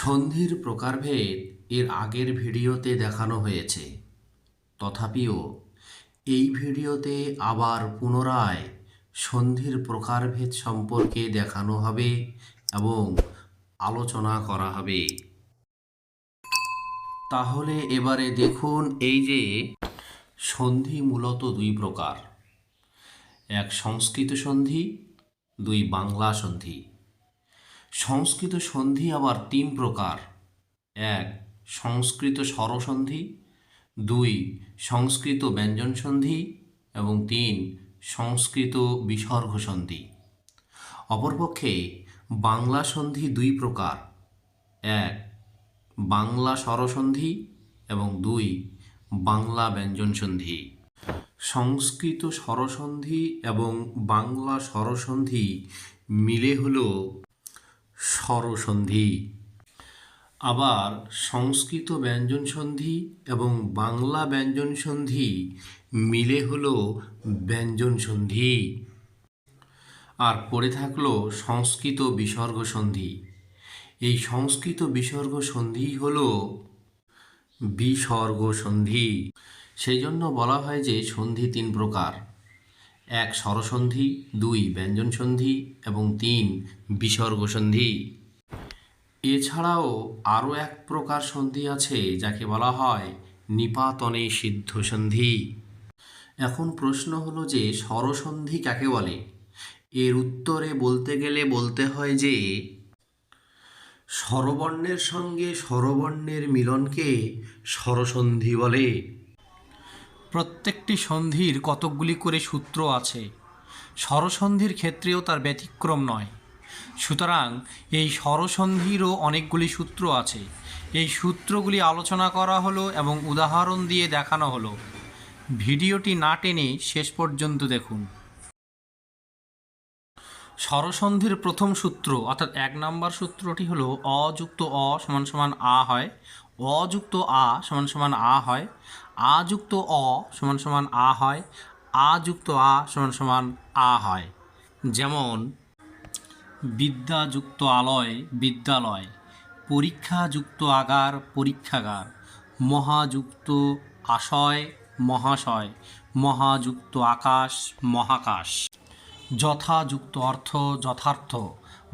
সন্ধির প্রকারভেদ এর আগের ভিডিওতে দেখানো হয়েছে। তথাপিও এই ভিডিওতে আবার পুনরায় সন্ধির প্রকারভেদ সম্পর্কে দেখানো হবে এবং আলোচনা করা হবে। তাহলে এবারে দেখুন, এই যে সন্ধি মূলত দুই প্রকার, এক সংস্কৃত সন্ধি, দুই বাংলা সন্ধি। সংস্কৃত সন্ধি আবার তিন প্রকার, এক সংস্কৃত স্বরসন্ধি, দুই সংস্কৃত ব্যঞ্জন সন্ধি এবং তিন সংস্কৃত বিসর্গ সন্ধি। অপরপক্ষে বাংলা সন্ধি দুই প্রকার, এক বাংলা স্বরসন্ধি এবং দুই বাংলা ব্যঞ্জন সন্ধি। সংস্কৃত স্বরসন্ধি এবং বাংলা স্বরসন্ধি মিলে হলো স্বরসন্ধি। আবার সংস্কৃত ব্যঞ্জন সন্ধি এবং বাংলা ব্যঞ্জন সন্ধি মিলে হলো ব্যঞ্জন সন্ধি। আর পড়ে থাকলো সংস্কৃত বিসর্গ সন্ধি। এই সংস্কৃত বিসর্গ সন্ধি হলো বিসর্গ সন্ধি। সেই জন্য বলা হয় যে সন্ধি তিন প্রকার, এক স্বরসন্ধি, দুই ব্যঞ্জন সন্ধি এবং তিন বিসর্গ সন্ধি। এছাড়াও আরও এক প্রকার সন্ধি আছে যাকে বলা হয় নিপাতনে সিদ্ধ সন্ধি। এখন প্রশ্ন হলো যে স্বরসন্ধি কাকে বলে? এর উত্তরে বলতে গেলে বলতে হয় যে স্বরবর্ণের সঙ্গে স্বরবর্ণের মিলনকে স্বরসন্ধি বলে। প্রত্যেকটি সন্ধির কতকগুলি করে সূত্র আছে, স্বরসন্ধির ক্ষেত্রেও তার ব্যতিক্রম নয়। সুতরাং এই স্বরসন্ধিরও অনেকগুলি সূত্র আছে। এই সূত্রগুলি আলোচনা করা হলো এবং উদাহরণ দিয়ে দেখানো হলো। ভিডিওটি না টেনে শেষ পর্যন্ত দেখুন। স্বরসন্ধির প্রথম সূত্র অর্থাৎ এক নম্বর সূত্রটি হলো অ যুক্ত অ সমান সমান আ হয়, অ যুক্ত আ সমান সমান আ হয়, আ যুক্ত অ সমান সমান আ হয়, আ যুক্ত আ সমান সমান আ হয়। যেমন বিদ্যাযুক্ত আলয় বিদ্যালয়, পরীক্ষাযুক্ত আগার পরীক্ষাগার, মহাযুক্ত আশয় মহাশয়, মহাযুক্ত আকাশ মহাকাশ। যথাযুক্ত অর্থ যথার্থ,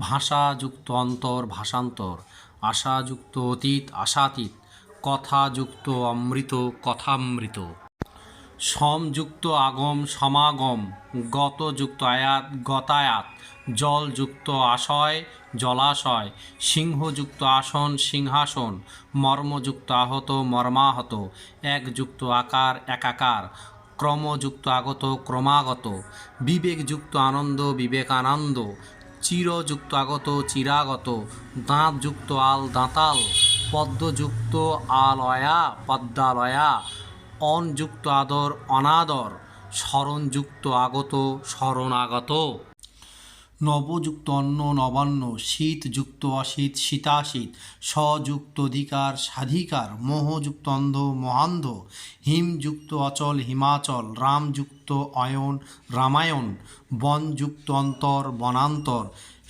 ভাষাযুক্ত অন্তর ভাষান্তর, আশাযুক্ত অতীত আশাতীত, কথাযুক্ত অমৃত কথামৃত। সমযুক্ত আগম সমাগম, গতযুক্ত আয়াত গতায়াত, জলযুক্ত আশয় জলাশয়, সিংহযুক্ত আসন সিংহাসন, মর্মযুক্ত আহত মর্মাহত, একযুক্ত আকার একাকার, ক্রমযুক্ত আগত ক্রমাগত, বিবেকযুক্ত আনন্দ বিবেকানন্দ, চিরযুক্ত আগত চিরাগত, দাঁতযুক্ত আল দাঁতাল, পদ্মযুক্ত আলয়া পদ্মালয়া, অনযুক্ত আদর অনাদর, স্মরণযুক্ত আগত শরণাগত। নবযুক্ত অন্ন নবান্ন, শীতযুক্ত অশীত শীতাশীত, স্বযুক্ত অধিকার স্বাধিকার, মোহযুক্ত অন্ধ মহান্ধ, হিমযুক্ত অচল হিমাচল, রামযুক্ত অয়ন রামায়ণ, বনযুক্ত অন্তর বনান্তর,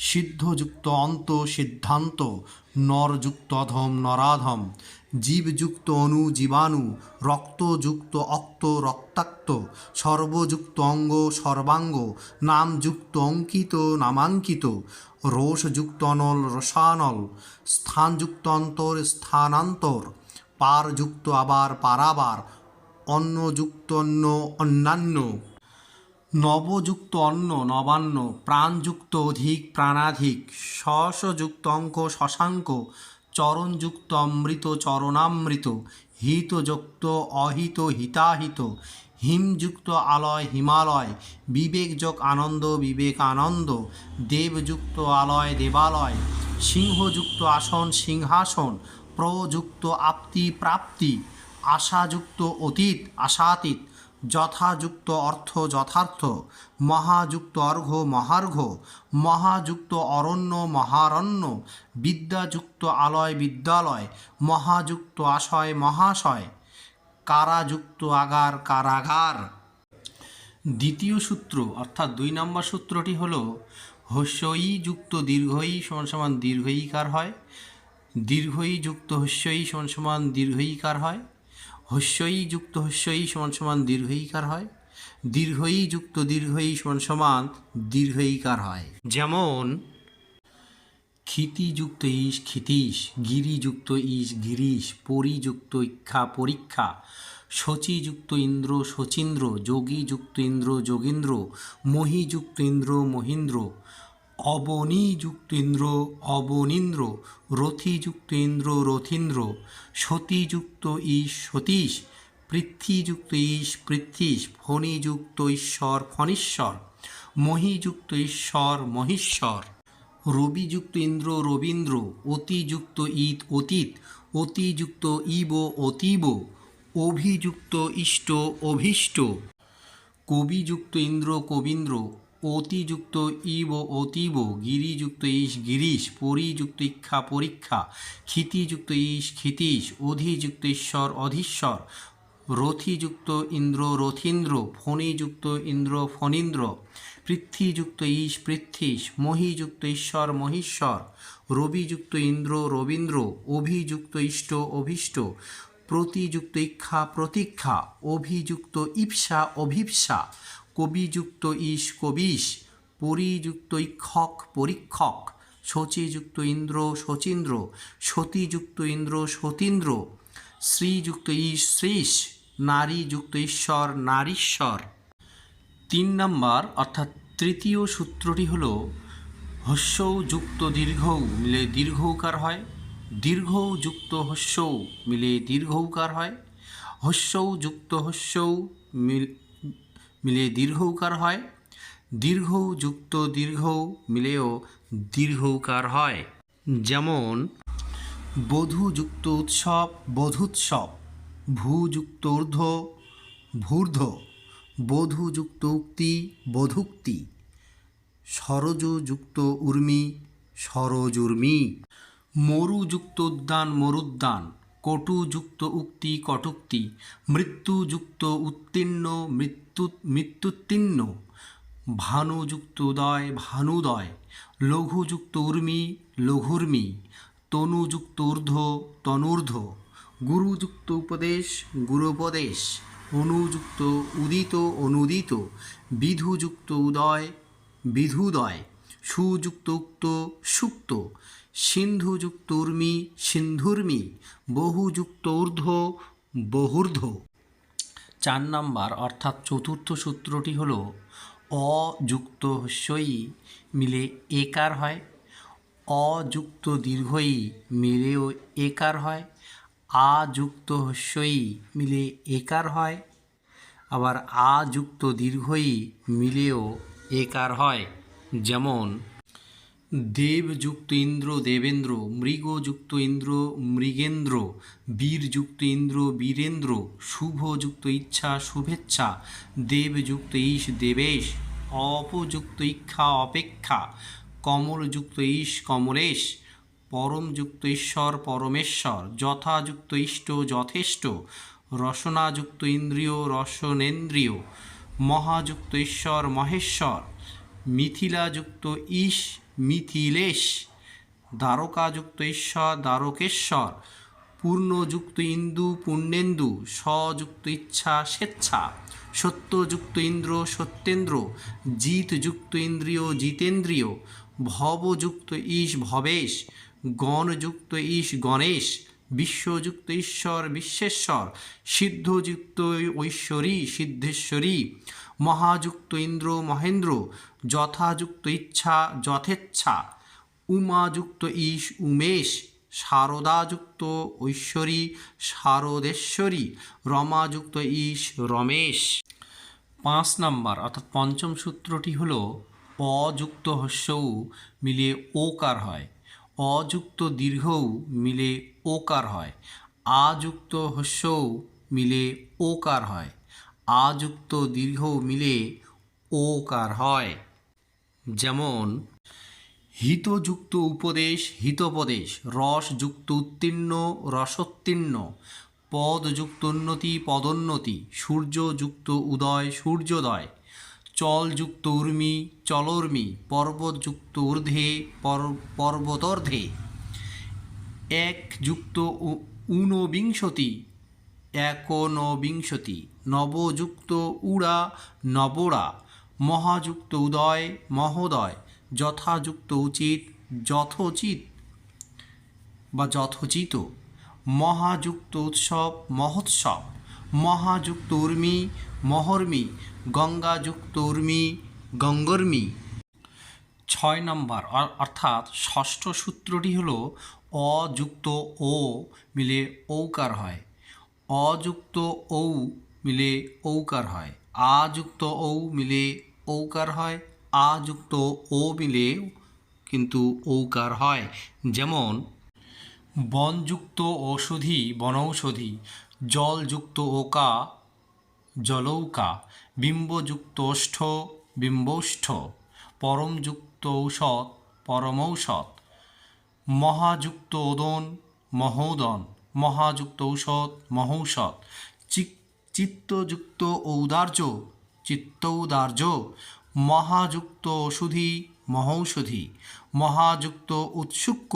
সিদ্ধযুক্ত অন্ত সিদ্ধান্ত, নরযুক্ত অধম নরাধম, জীবযুক্ত অণু জীবাণু, রক্তযুক্ত অক্ত রক্তাক্ত, সর্বযুক্ত অঙ্গ সর্বাঙ্গ, নামযুক্ত অঙ্কিত নামাঙ্কিত, রোষযুক্ত অনল রসানল, স্থানযুক্ত অন্তর স্থানান্তর, পারযুক্ত আবার পারাবার, অন্নযুক্ত অন্য অন্যান্য, নবযুক্ত অন্ন নবান্ন, প্রাণযুক্ত অধিক প্রাণাধিক, শশযুক্ত অঙ্ক শশাঙ্ক, চরণযুক্ত অমৃত চরণামৃত, হিতযুক্ত অহিত হিতাহিত, হিমযুক্ত আলয় হিমালয়, বিবেকযোগ আনন্দ বিবেকানন্দ, দেবযুক্ত আলয় দেবালয়, সিংহযুক্ত আসন সিংহাসন, প্রযুক্ত আপ্তি প্রাপ্তি, আশাযুক্ত অতীত আশাতীত, যথাযুক্ত অর্থ যথার্থ, মহাযুক্ত অর্ঘ্য মহার্ঘ্য, মহাযুক্ত অরণ্য মহারণ্য, বিদ্যাযুক্ত আলয় বিদ্যালয়, মহাযুক্ত আশয় মহাশয়, কারাযুক্ত আগার কারাগার। দ্বিতীয় সূত্র অর্থাৎ দুই নম্বর সূত্রটি হলো হস্য ই যুক্ত দীর্ঘ ই সমান সমান দীর্ঘ ইকার হয়, দীর্ঘই যুক্ত হস্যই সমান সমান দীর্ঘইকার হয়, হস্যই যুক্ত হস্যই সমান সমান দীর্ঘইকার হয়, দীর্ঘই যুক্ত দীর্ঘই সমান সমান দীর্ঘইকার হয়। যেমন ক্ষিতিযুক্ত ইস ক্ষিতীশ, গিরিযুক্ত ইস গিরিশ, পরিযুক্ত ইক্ষা পরীক্ষা, শচীযুক্ত ইন্দ্র শচীন্দ্র, যোগীযুক্ত ইন্দ্র যোগীন্দ্র, মহীযুক্ত ইন্দ্র মহীন্দ্র, অবনীযুক্ত ইন্দ্র অবনীন্দ্র, রথিযুক্ত ইন্দ্র রথীন্দ্র, সতীযুক্ত ইস সতীশ, পৃথ্বীযুক্ত ইস পৃথ্বীশ, ফণীযুক্ত ঈশ্বর ফণীশ্বর, মহীযুক্ত ঈশ্বর মহীশ্বর, রবিযুক্ত ইন্দ্র রবীন্দ্র, অতিযুক্ত ঈদ অতীত, অতিযুক্ত ইব অতীব, অভিযুক্ত ইষ্ট অভীষ্ট, কবিযুক্ত ইন্দ্র কবীন্দ্র, অতিযুক্ত ইব অতীব, গিরিযুক্ত ইস গিরিশ, পরিযুক্ত ইক্ষা পরীক্ষা, ক্ষিতিযুক্ত ইস ক্ষিতীশ, অধিযুক্ত ঈশ্বর অধীশ্বর, রথিযুক্ত ইন্দ্র রথীন্দ্র, ফণীযুক্ত ইন্দ্র ফণীন্দ্র, পৃথ্বীযুক্ত ইস পৃথ্বীশ, মহীযুক্ত ঈশ্বর মহীশ্বর, রবিযুক্ত ইন্দ্র রবীন্দ্র, অভিযুক্ত ইষ্ট অভীষ্ট, প্রতিযুক্ত ইক্ষা প্রতীক্ষা, অভিযুক্ত ইপ্সা অভিপ্সা, কবিযুক্ত ইস কবিশ, পরিযুক্ত ইক্ষক পরীক্ষক, শচীযুক্ত ইন্দ্র শচীন্দ্র, সতীযুক্ত ইন্দ্র সতীন্দ্র, শ্রীযুক্ত ইস শ্রীশ, নারীযুক্ত ঈশ্বর নারীশ্বর। 3 নম্বর অর্থাৎ তৃতীয় সূত্রটি হল হস্যৌ যুক্ত দীর্ঘৌ মিলে দীর্ঘৌকার হয়, দীর্ঘৌ যুক্ত হস্যৌ মিলে দীর্ঘৌকার হয়, হস্যৌ যুক্ত হস্যৌ মিলে দীর্ঘৌকার হয়, দীর্ঘৌ যুক্ত দীর্ঘৌ মিলেও দীর্ঘৌকার হয়। যেমন বধূযুক্ত উৎসব বধূৎসব, ভূযুক্ত ঊর্ধ্ব ভূর্ধ্ব, বধূযুক্ত উক্তি বধূক্তি, সরযুক্ত উর্মি সরজুর্মি, মরুযুক্ত উদ্যান মরুদ্যান, কটুযুক্ত উক্তি কটুক্তি, মৃত্যুযুক্ত উত্তীর্ণ মৃত্যুত্তীর্ণ, ভানুযুক্ত উদয় ভানুদয়, লঘুযুক্ত উর্মি লঘুর্মি, তনুযুক্ত ঊর্ধ্ব তনূর্ধ্ব, গুরুযুক্ত উপদেশ গুরুপদেশ, অনুযুক্ত উদিত অনুদিত, বিধুযুক্ত উদয় বিধুদয়, সুযুক্ত উক্ত সুক্ত, সিন্ধুযুক্ত উর্মি সিন্ধুর্মি, বহুযুক্ত ঊর্ধ্ব বহুর্ধ্ব। 4 নম্বর অর্থাৎ চতুর্থ সূত্রটি হল অযুক্ত হস্যই মিলে একার হয়, অযুক্ত দীর্ঘই মিলেও একার হয়, আযুক্ত হস্যই মিলে একার হয়, আবার আযুক্ত দীর্ঘই মিলেও একার হয়। যেমন দেবযুক্ত ইন্দ্র দেবেন্দ্র, মৃগযুক্ত ইন্দ্র মৃগেন্দ্র, বীরযুক্ত ইন্দ্র বীরেন্দ্র, শুভযুক্ত ইচ্ছা শুভেচ্ছা, দেবযুক্ত ইস দেবেশ, অপযুক্ত ইক্ষা অপেক্ষা, কমলযুক্ত ইস কমলেশ, পরমযুক্ত ঈশ্বর পরমেশ্বর, যথাযুক্ত ইষ্ট যথেষ্ট, রসনাযুক্ত ইন্দ্রিয় রসনেন্দ্রিয়, মহাযুক্ত ঈশ্বর মহেশ্বর, মিথিলাযুক্ত ইস মিথিলেশ, দ্বারকাযুক্ত ঈশ্বর দ্বারকেশ্বর, পূর্ণযুক্ত ইন্দু পূর্ণেন্দু, সযুক্ত ইচ্ছা স্বেচ্ছা, সত্যযুক্ত ইন্দ্র সত্যেন্দ্র, জিতযুক্ত ইন্দ্রিয় জিতেন্দ্রিয়, ভবযুক্ত ইস ভবেশ, গণযুক্ত ইস গণেশ, বিশ্বযুক্ত ঈশ্বর বিশ্বেশ্বর, সিদ্ধযুক্ত ঐশ্বরী সিদ্ধেশ্বরী, মহাযুক্ত ইন্দ্র মহেন্দ্র, যথাযুক্ত ইচ্ছা যথেচ্ছা, উমাযুক্ত ইস উমেশ, শারদাযুক্ত ঐশ্বরী শারদেশ্বরী, রমাযুক্ত ইস রমেশ। 5 নম্বর অর্থাৎ পঞ্চম সূত্রটি হল অযুক্ত হস্যৌ মিলে ওকার হয়, অযুক্ত দীর্ঘৌ মিলে ওকার হয়, আযুক্ত হস্যৌ মিলে ওকার হয়, আযুক্ত দীর্ঘৌ মিলে ওকার হয়। যেমন হিতযুক্ত উপদেশ হিতোপদেশ, রসযুক্ত উত্তীর্ণ রসোত্তীর্ণ, পদযুক্ত উন্নতি পদোন্নতি, সূর্যযুক্ত উদয় সূর্যোদয়, চলযুক্ত উর্মি চলোর্মি, পর্বতযুক্ত ঊর্ধ্বে পর্বতোর্ধ্বে, এক যুক্ত ঊনবিংশতি একনবিংশতি, নবযুক্ত উড়া নবরা, মহাযুক্ত উদয় মহোদয়, যথাযুক্ত উচিত যথোচিত বা যথোচিত, মহাযুক্ত উৎসব মহোৎসব, মহাযুক্ত উর্মি মহর্মি, গঙ্গাযুক্ত উর্মি গঙ্গর্মি। 6 নম্বর অর্থাৎ ষষ্ঠ সূত্রটি হলো অযুক্ত ও মিলে ঔকার হয়, অযুক্ত ঔ মিলে ঔকার হয়, আযুক্ত ঔ মিলে ঔকার হয়, আযুক্ত ও মিলে কিন্তু ঔকার হয়। যেমন বনযুক্ত ঔষধি বনৌষধি, জলযুক্ত ওকা জলৌকা, বিম্বযুক্ত ওষ্ঠ বিম্বৌষ্ঠ, পরমযুক্ত ঔষধ পরমৌষধ, মহাযুক্ত ওদন মহোদন, মহাযুক্ত ঔষধ মহৌষধ, চিত্তযুক্ত ঔদার্য চিত্তৌদার্য, মহাযুক্ত ওষুধি মহৌষধি, মহাযুক্ত উৎসুক্য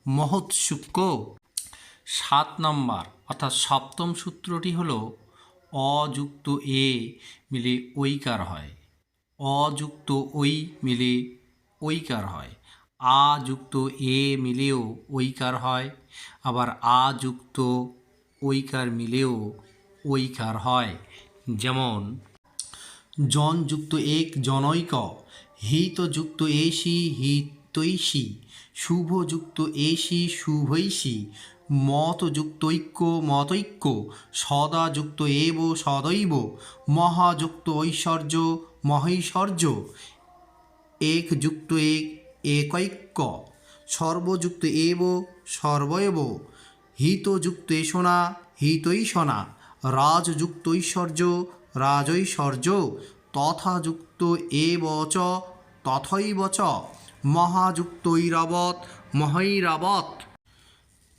মহোৎসুক্য। 7 নম্বর অর্থাৎ সপ্তম সূত্রটি হলো অযুক্ত এ মিলে ঐকার হয়, অযুক্ত ঐ মিলে ঐকার হয়, আযুক্ত এ মিলেও ঐকার হয়, আবার আযুক্ত ঐকার মিলেও ঐকার হয়। যেমন জনযুক্ত এক জনৈক, হিতযুক্ত এষি হিতৈষী, শুভযুক্ত এষি শুভৈষী, মতযুক্ত ঐক্য মতৈক্য, সদাযুক্ত এব সদৈব, মহাযুক্ত ঐশ্বর্য মহৈশ্বর্য, একযুক্ত এক একৈক্য, সর্বযুক্ত এব সর্বৈব, হিতযুক্ত এষণা হিতৈষণা, রাজযুক্ত ঐশ্বর্য রাজৈশ্বর্য, তথাযুক্ত এব চ তথৈব চ, মহাযুক্ত ঐরাবত মহৈরাবত।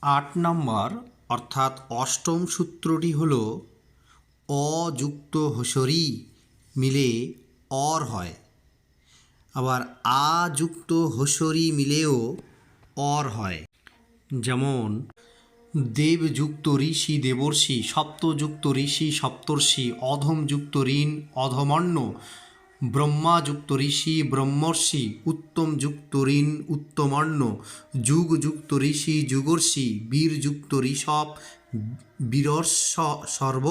8 নম্বর অর্থাৎ অষ্টম সূত্রটি হল অযুক্ত হসরি মিলে অর হয়, আবার আযুক্ত হসরি মিলেও অর হয়। যেমন দেবযুক্ত ঋষি দেবর্ষি, সপ্তযুক্ত ঋষি সপ্তর্ষি, অধমযুক্ত ঋণ অধমর্ণ, ব্রহ্মাযুক্ত ঋষি ব্রহ্মর্ষি, উত্তমযুক্ত ঋণ উত্তমর্ণ, যুগযুক্ত ঋষি যুগর্ষি, বীরযুক্ত ঋষভ বীরসর্ব,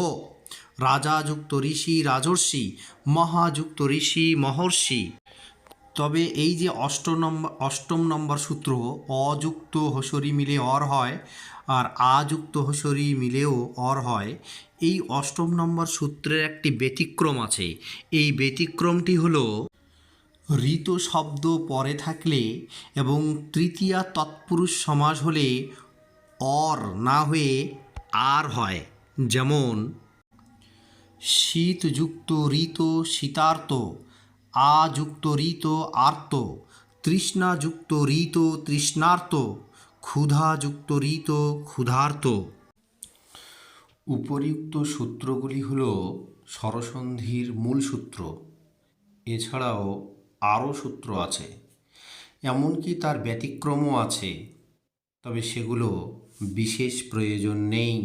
রাজাযুক্ত ঋষি রাজর্ষি, মহাযুক্ত ঋষি মহর্ষি। তবে এই যে অষ্টম নম্বর সূত্র অযুক্ত হসরি মিলে অর হয় আর আযুক্ত হসরি মিলেও অর হয়, এই অষ্টম নম্বর সূত্রের একটি ব্যতিক্রম আছে। এই ব্যতিক্রমটি হলো ঋত শব্দ পরে থাকলে এবং তৃতীয়া তৎপুরুষ সমাস হলে অর না হয়ে আর হয়। যেমন শীতযুক্ত ঋত শীতার্ত, আযুক্ত ঋত আর্ত, তৃষ্ণাযুক্ত ঋত তৃষ্ণার্ত, ক্ষুধাযুক্ত ঋত ক্ষুধার্ত। উপরিউক্ত সূত্রগুলি হল স্বরসন্ধির মূল সূত্র। এছাড়াও আরও সূত্র আছে, এমনকি তার ব্যতিক্রমও আছে, তবে সেগুলো বিশেষ প্রয়োজন নেই।